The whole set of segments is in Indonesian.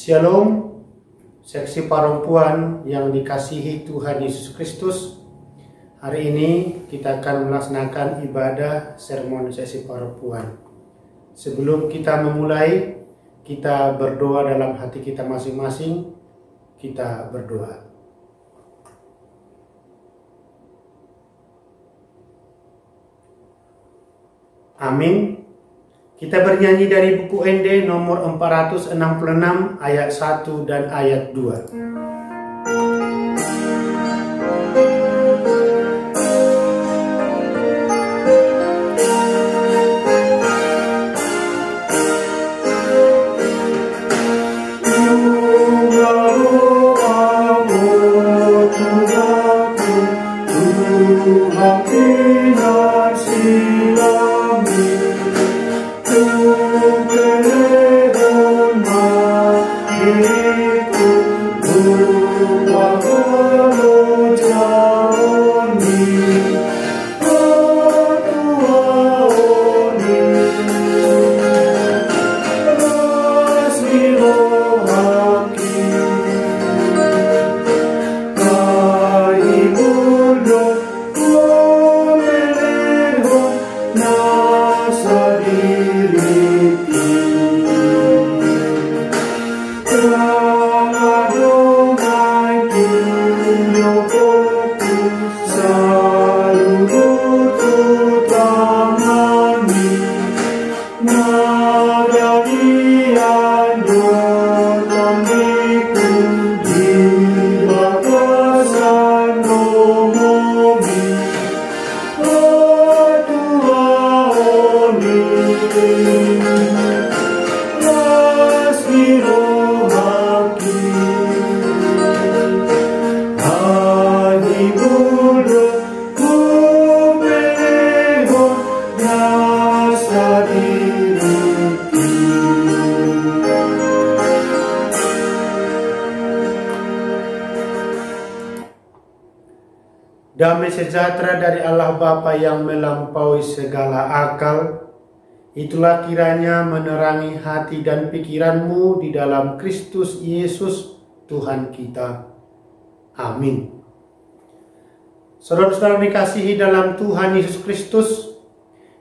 Shalom, seksi perempuan yang dikasihi Tuhan Yesus Kristus. Hari ini kita akan melaksanakan ibadah sermon seksi perempuan. Sebelum kita memulai, kita berdoa dalam hati kita masing-masing. Kita berdoa. Amin. Kita bernyanyi dari buku ND nomor 466 ayat 1 dan ayat 2. Damai sejahtera dari Allah Bapa yang melampaui segala akal, itulah kiranya menerangi hati dan pikiranmu di dalam Kristus Yesus Tuhan kita. Amin. Saudara-saudara dikasihi dalam Tuhan Yesus Kristus,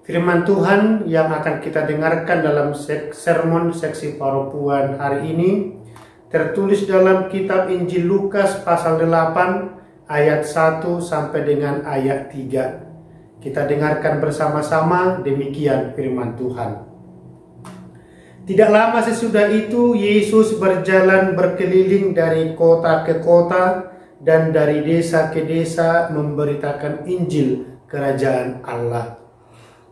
firman Tuhan yang akan kita dengarkan dalam sermon seksi perempuan hari ini tertulis dalam kitab Injil Lukas pasal 8 ayat 1 sampai dengan ayat 3. Kita dengarkan bersama-sama demikian firman Tuhan. Tidak lama sesudah itu Yesus berjalan berkeliling dari kota ke kota dan dari desa ke desa memberitakan Injil kerajaan Allah.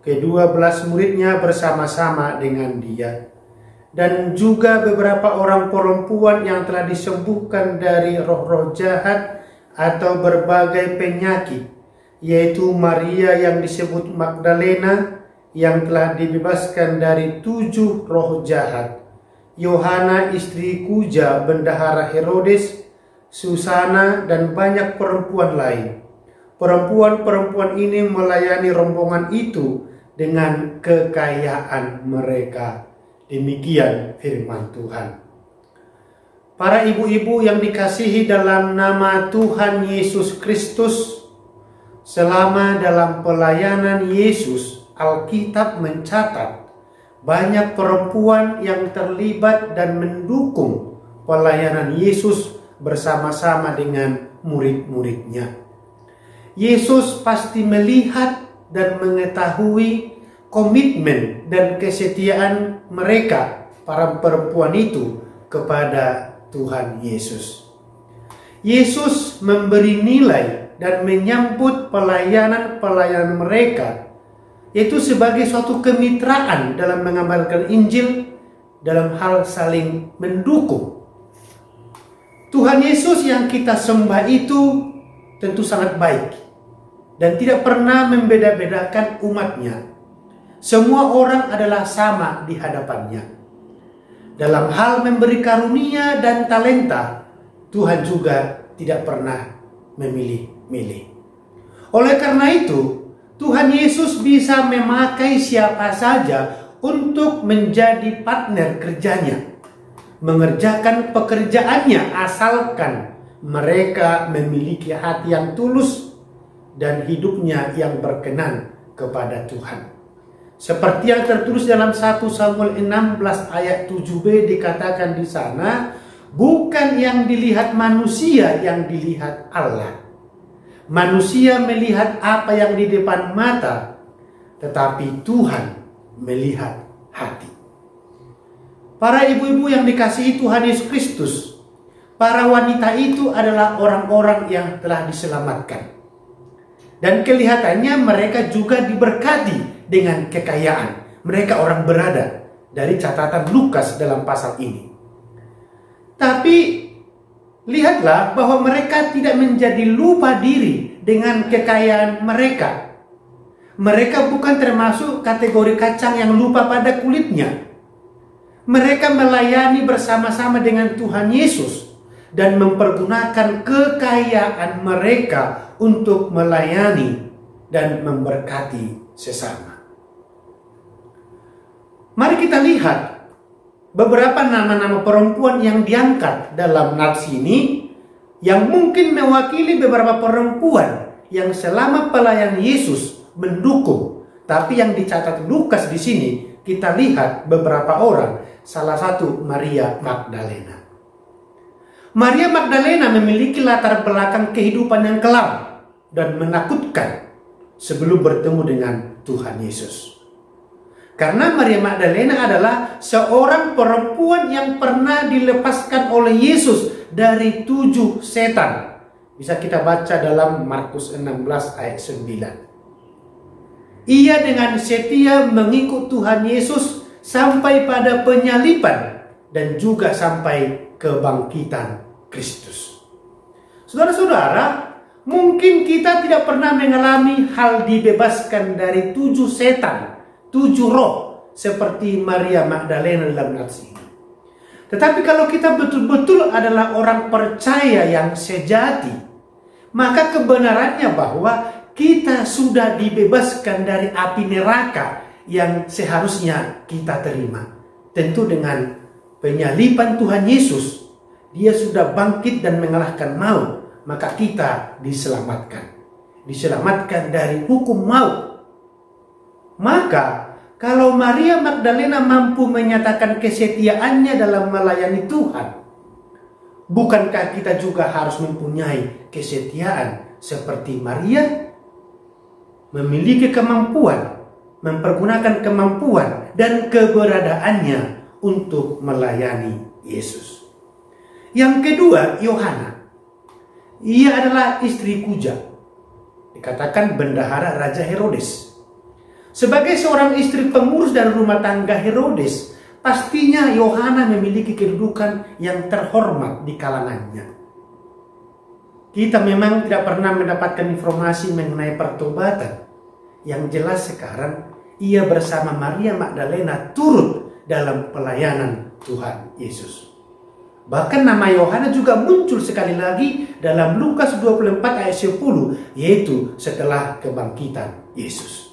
Ke-12 muridnya bersama-sama dengan dia. Dan juga beberapa orang perempuan yang telah disembuhkan dari roh-roh jahat atau berbagai penyakit, yaitu Maria yang disebut Magdalena yang telah dibebaskan dari 7 roh jahat, Yohana istri Kuja bendahara Herodes, Susana dan banyak perempuan lain. Perempuan-perempuan ini melayani rombongan itu dengan kekayaan mereka. Demikian firman Tuhan. Para ibu-ibu yang dikasihi dalam nama Tuhan Yesus Kristus, selama dalam pelayanan Yesus, Alkitab mencatat banyak perempuan yang terlibat dan mendukung pelayanan Yesus bersama-sama dengan murid-muridnya. Yesus pasti melihat dan mengetahui komitmen dan kesetiaan mereka, para perempuan itu, kepada Tuhan Yesus. Yesus memberi nilai dan menyambut pelayanan-pelayanan mereka, yaitu sebagai suatu kemitraan dalam mengamalkan Injil dalam hal saling mendukung. Tuhan Yesus yang kita sembah itu tentu sangat baik dan tidak pernah membeda-bedakan umatnya. Semua orang adalah sama di hadapannya. Dalam hal memberi karunia dan talenta, Tuhan juga tidak pernah memilih-milih. Oleh karena itu, Tuhan Yesus bisa memakai siapa saja untuk menjadi partner kerjanya. mengerjakan pekerjaannya asalkan mereka memiliki hati yang tulus dan hidupnya yang berkenan kepada Tuhan. Seperti yang tertulis dalam 1 Samuel 16 ayat 7b dikatakan di sana, bukan yang dilihat manusia yang dilihat Allah. Manusia melihat apa yang di depan mata, tetapi Tuhan melihat hati. Para ibu-ibu yang dikasihi Tuhan Yesus Kristus, para wanita itu adalah orang-orang yang telah diselamatkan. Dan kelihatannya mereka juga diberkati dengan kekayaan. Mereka orang berada dari catatan Lukas dalam pasal ini. Tapi lihatlah bahwa mereka tidak menjadi lupa diri dengan kekayaan mereka. Mereka bukan termasuk kategori kacang yang lupa pada kulitnya. Mereka melayani bersama-sama dengan Tuhan Yesus dan mempergunakan kekayaan mereka untuk melayani dan memberkati sesama. Mari kita lihat beberapa nama-nama perempuan yang diangkat dalam nats ini yang mungkin mewakili beberapa perempuan yang selama pelayan Yesus mendukung. Tapi yang dicatat Lukas di sini kita lihat beberapa orang. Salah satu Maria Magdalena. Maria Magdalena memiliki latar belakang kehidupan yang kelam dan menakutkan sebelum bertemu dengan Tuhan Yesus. Karena Maria Magdalena adalah seorang perempuan yang pernah dilepaskan oleh Yesus dari 7 setan. Bisa kita baca dalam Markus 16 ayat 9. Ia dengan setia mengikut Tuhan Yesus sampai pada penyaliban dan juga sampai kebangkitan Kristus. Saudara-saudara, mungkin kita tidak pernah mengalami hal dibebaskan dari 7 setan, 7 roh seperti Maria Magdalena dalam nats ini. Tetapi kalau kita betul-betul adalah orang percaya yang sejati, maka kebenarannya bahwa kita sudah dibebaskan dari api neraka yang seharusnya kita terima. Tentu dengan penyaliban Tuhan Yesus, Dia sudah bangkit dan mengalahkan maut, maka kita diselamatkan. Diselamatkan dari hukum maut. Maka kalau Maria Magdalena mampu menyatakan kesetiaannya dalam melayani Tuhan, bukankah kita juga harus mempunyai kesetiaan seperti Maria? Memiliki kemampuan, mempergunakan kemampuan dan keberadaannya untuk melayani Yesus. Yang kedua, Yohana. Ia adalah istri Kuza. Dikatakan bendahara Raja Herodes. Sebagai seorang istri pengurus dari rumah tangga Herodes, pastinya Yohana memiliki kedudukan yang terhormat di kalangannya. Kita memang tidak pernah mendapatkan informasi mengenai pertobatan. Yang jelas sekarang ia bersama Maria Magdalena turut dalam pelayanan Tuhan Yesus. Bahkan nama Yohana juga muncul sekali lagi dalam Lukas 24 ayat 10, yaitu setelah kebangkitan Yesus.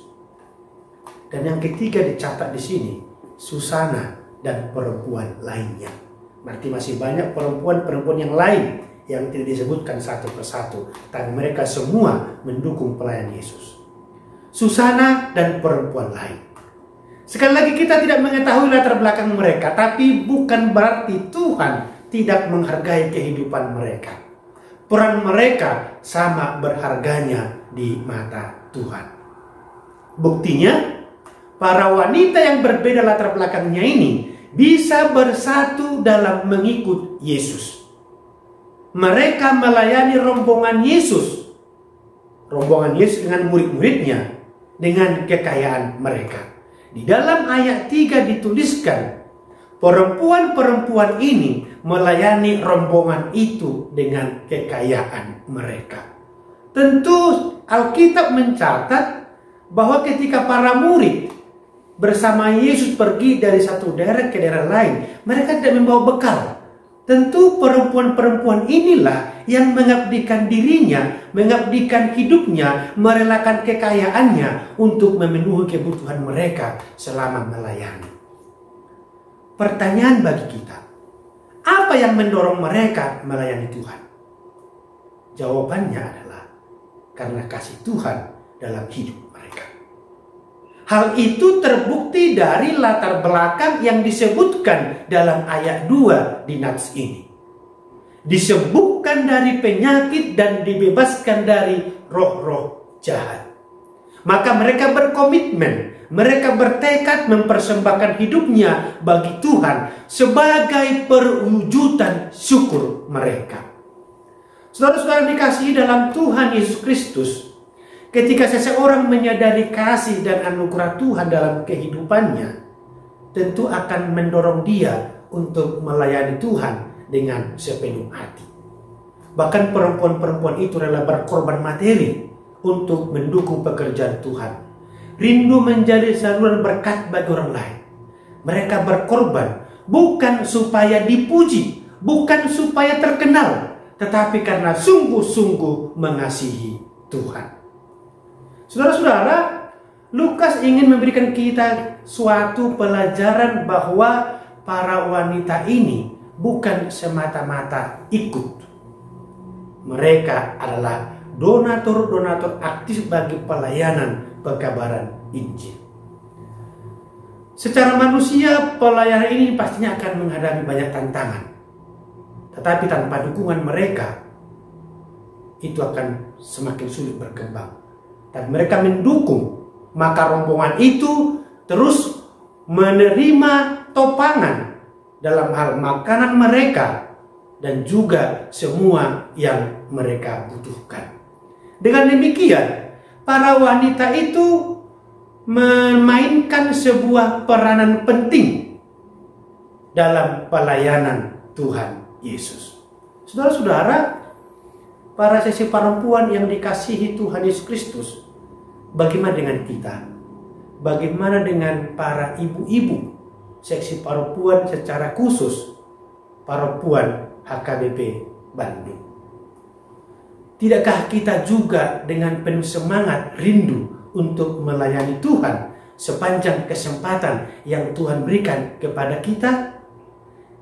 Dan yang ketiga dicatat di sini, Susana dan perempuan lainnya. Berarti masih banyak perempuan-perempuan yang lain yang tidak disebutkan satu persatu, tapi mereka semua mendukung pelayan Yesus. Susana dan perempuan lain. Sekali lagi kita tidak mengetahui latar belakang mereka, tapi bukan berarti Tuhan tidak menghargai kehidupan mereka. Peran mereka sama berharganya di mata Tuhan. Buktinya, para wanita yang berbeda latar belakangnya ini bisa bersatu dalam mengikut Yesus. Mereka melayani rombongan Yesus. Rombongan Yesus dengan murid-muridnya, dengan kekayaan mereka. Di dalam ayat 3 dituliskan, perempuan-perempuan ini melayani rombongan itu dengan kekayaan mereka. Tentu Alkitab mencatat bahwa ketika para murid bersama Yesus pergi dari satu daerah ke daerah lain, mereka tidak membawa bekal. Tentu perempuan-perempuan inilah yang mengabdikan dirinya, mengabdikan hidupnya, merelakan kekayaannya untuk memenuhi kebutuhan mereka selama melayani. Pertanyaan bagi kita, Apa yang mendorong mereka melayani Tuhan? Jawabannya adalah karena kasih Tuhan dalam hidup mereka. Hal itu terbukti dari latar belakang yang disebutkan dalam ayat 2 di nats ini. Disebutkan dari penyakit dan dibebaskan dari roh-roh jahat. Maka mereka berkomitmen, mereka bertekad mempersembahkan hidupnya bagi Tuhan sebagai perwujudan syukur mereka. Saudara-saudara dikasihi dalam Tuhan Yesus Kristus, ketika seseorang menyadari kasih dan anugerah Tuhan dalam kehidupannya, tentu akan mendorong dia untuk melayani Tuhan dengan sepenuh hati. Bahkan perempuan-perempuan itu rela berkorban materi untuk mendukung pekerjaan Tuhan. Rindu menjadi saluran berkat bagi orang lain. Mereka berkorban bukan supaya dipuji, bukan supaya terkenal, tetapi karena sungguh-sungguh mengasihi Tuhan. Saudara-saudara, Lukas ingin memberikan kita suatu pelajaran bahwa para wanita ini bukan semata-mata ikut. Mereka adalah donatur-donatur aktif bagi pelayanan pekabaran Injil. Secara manusia, pelayanan ini pastinya akan menghadapi banyak tantangan. Tetapi tanpa dukungan mereka, itu akan semakin sulit berkembang. Dan mereka mendukung, maka rombongan itu terus menerima topangan dalam hal makanan mereka dan juga semua yang mereka butuhkan. Dengan demikian, para wanita itu memainkan sebuah peranan penting dalam pelayanan Tuhan Yesus. Saudara-saudara, para sesi perempuan yang dikasihi Tuhan Yesus Kristus, bagaimana dengan kita? Bagaimana dengan para ibu-ibu seksi perempuan secara khusus perempuan HKBP Bandung? Tidakkah kita juga dengan penuh semangat rindu untuk melayani Tuhan sepanjang kesempatan yang Tuhan berikan kepada kita?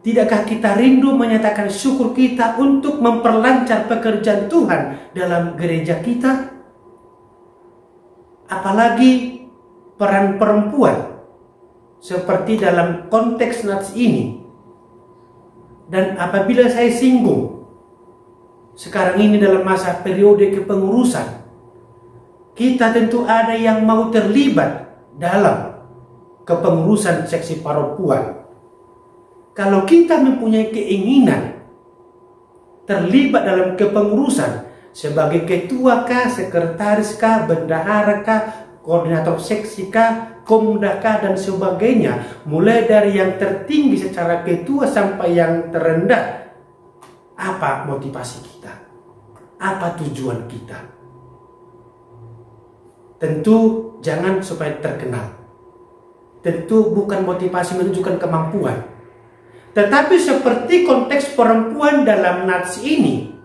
Tidakkah kita rindu menyatakan syukur kita untuk memperlancar pekerjaan Tuhan dalam gereja kita? Apalagi peran perempuan seperti dalam konteks nats ini. Dan apabila saya singgung sekarang ini dalam masa periode kepengurusan, kita tentu ada yang mau terlibat dalam kepengurusan seksi perempuan. Kalau kita mempunyai keinginan terlibat dalam kepengurusan sebagai ketua kah, sekretaris kah, bendahara kah, koordinator seksi kah, komda kah, dan sebagainya, mulai dari yang tertinggi secara ketua sampai yang terendah, apa motivasi kita? Apa tujuan kita? Tentu jangan supaya terkenal. Tentu bukan motivasi menunjukkan kemampuan. Tetapi seperti konteks perempuan dalam nats ini,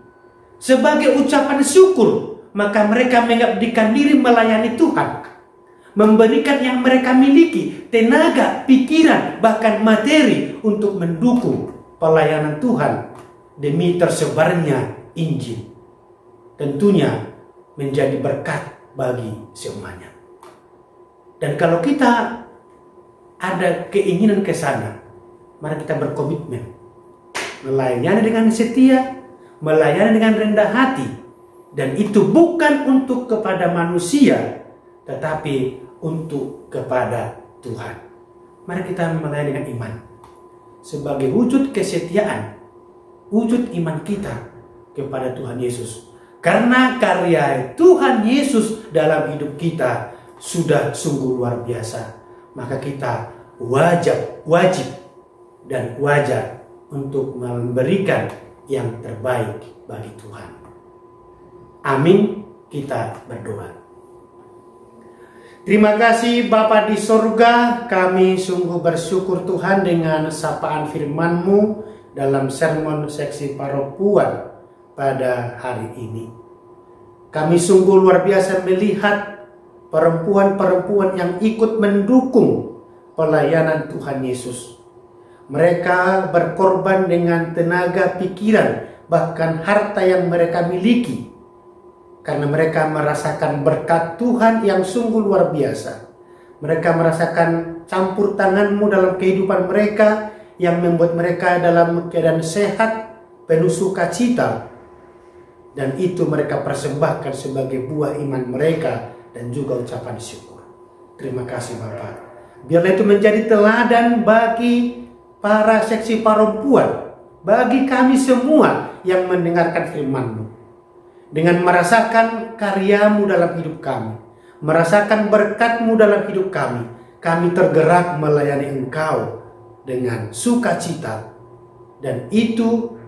sebagai ucapan syukur, maka mereka mengabdikan diri melayani Tuhan, memberikan yang mereka miliki, tenaga, pikiran, bahkan materi untuk mendukung pelayanan Tuhan demi tersebarnya Injil. Tentunya menjadi berkat bagi semuanya. Dan kalau kita ada keinginan ke sana, mari kita berkomitmen melayani dengan setia, melayani dengan rendah hati, dan itu bukan untuk kepada manusia, tetapi untuk kepada Tuhan. Mari kita melayani dengan iman sebagai wujud kesetiaan, wujud iman kita kepada Tuhan Yesus. Karena karya Tuhan Yesus dalam hidup kita sudah sungguh luar biasa, maka kita wajib dan wajar untuk memberikan yang terbaik bagi Tuhan. Amin. Kita berdoa. Terima kasih Bapa di sorga, kami sungguh bersyukur Tuhan dengan sapaan firman-Mu dalam sermon seksi perempuan pada hari ini. Kami sungguh luar biasa melihat perempuan-perempuan yang ikut mendukung pelayanan Tuhan Yesus. Mereka berkorban dengan tenaga, pikiran, bahkan harta yang mereka miliki. Karena mereka merasakan berkat Tuhan yang sungguh luar biasa. Mereka merasakan campur tangan-Mu dalam kehidupan mereka yang membuat mereka dalam keadaan sehat, penuh sukacita. Dan itu mereka persembahkan sebagai buah iman mereka dan juga ucapan syukur. Terima kasih Bapak. Biarlah itu menjadi teladan bagi para seksi perempuan, bagi kami semua yang mendengarkan firman-Mu. Dengan merasakan karya-Mu dalam hidup kami, merasakan berkat-Mu dalam hidup kami tergerak melayani Engkau dengan sukacita. Dan itu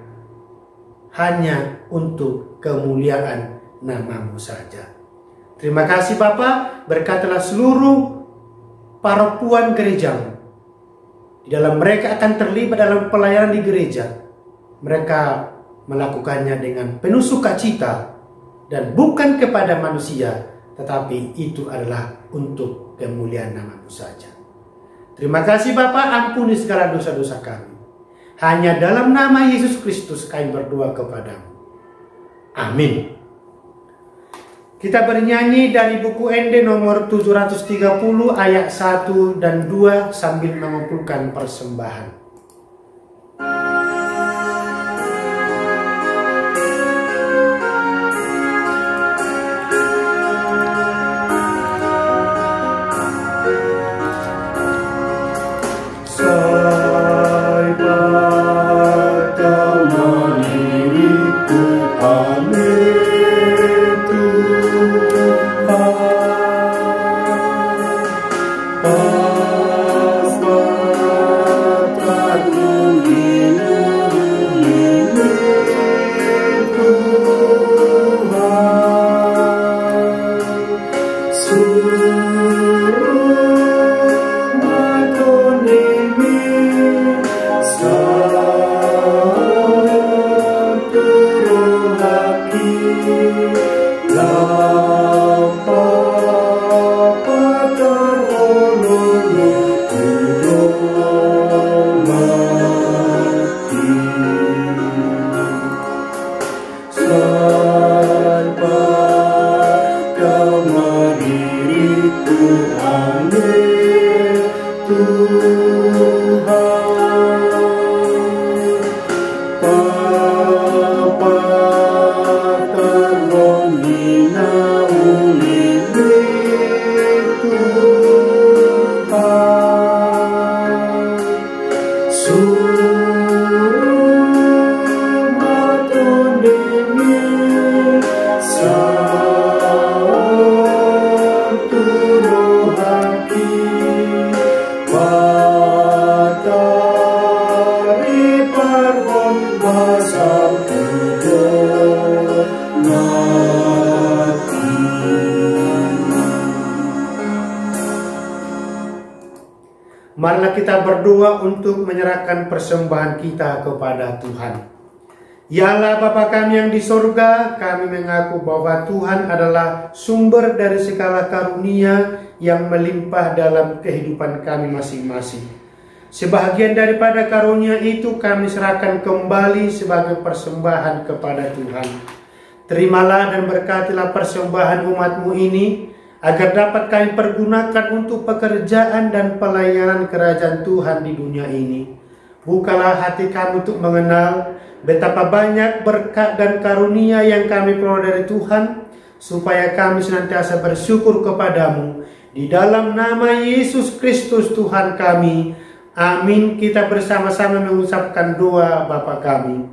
hanya untuk kemuliaan nama-Mu saja. Terima kasih Bapak, berkatilah seluruh perempuan gereja-Mu. Di dalam mereka akan terlibat dalam pelayanan di gereja. Mereka melakukannya dengan penuh sukacita dan bukan kepada manusia, tetapi itu adalah untuk kemuliaan nama-Mu saja. Terima kasih Bapak, ampuni segala dosa-dosa kami. Hanya dalam nama Yesus Kristus kami berdoa kepadamu. Amin. Kita bernyanyi dari buku ND nomor 730 ayat 1 dan 2 sambil mengumpulkan persembahan. Marilah kita berdoa untuk menyerahkan persembahan kita kepada Tuhan. Ya Allah Bapa kami yang di surga, kami mengaku bahwa Tuhan adalah sumber dari segala karunia yang melimpah dalam kehidupan kami masing-masing. Sebahagian daripada karunia itu kami serahkan kembali sebagai persembahan kepada Tuhan. Terimalah dan berkatilah persembahan umat-Mu ini, agar dapat kami pergunakan untuk pekerjaan dan pelayanan kerajaan Tuhan di dunia ini. Bukalah hati kami untuk mengenal betapa banyak berkat dan karunia yang kami peroleh dari Tuhan, supaya kami senantiasa bersyukur kepadamu. Di dalam nama Yesus Kristus Tuhan kami. Amin. Kita bersama-sama mengucapkan doa Bapa kami.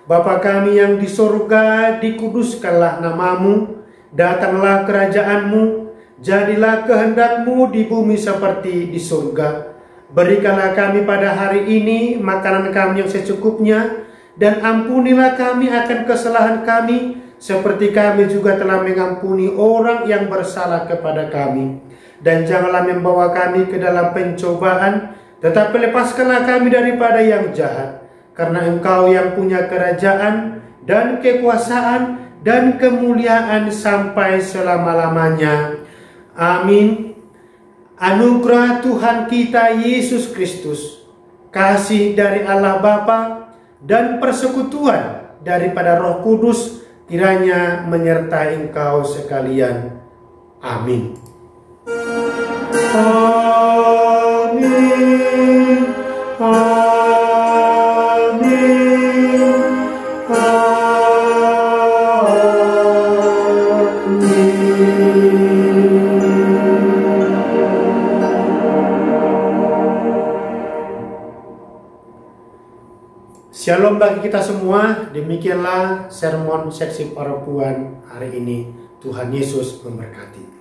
Bapa kami yang di surga, dikuduskanlah nama-Mu, datanglah kerajaan-Mu, jadilah kehendak-Mu di bumi seperti di surga. Berikanlah kami pada hari ini makanan kami yang secukupnya, dan ampunilah kami akan kesalahan kami, seperti kami juga telah mengampuni orang yang bersalah kepada kami. Dan janganlah membawa kami ke dalam pencobaan, tetapi lepaskanlah kami daripada yang jahat. Karena Engkau yang punya kerajaan dan kekuasaan dan kemuliaan sampai selama-lamanya. Amin. Anugerah Tuhan kita Yesus Kristus, kasih dari Allah Bapa, dan persekutuan daripada Roh Kudus kiranya menyertai engkau sekalian. Amin. Amin. Amin. Shalom bagi kita semua. Demikianlah sermon seksi para puan hari ini. Tuhan Yesus memberkati.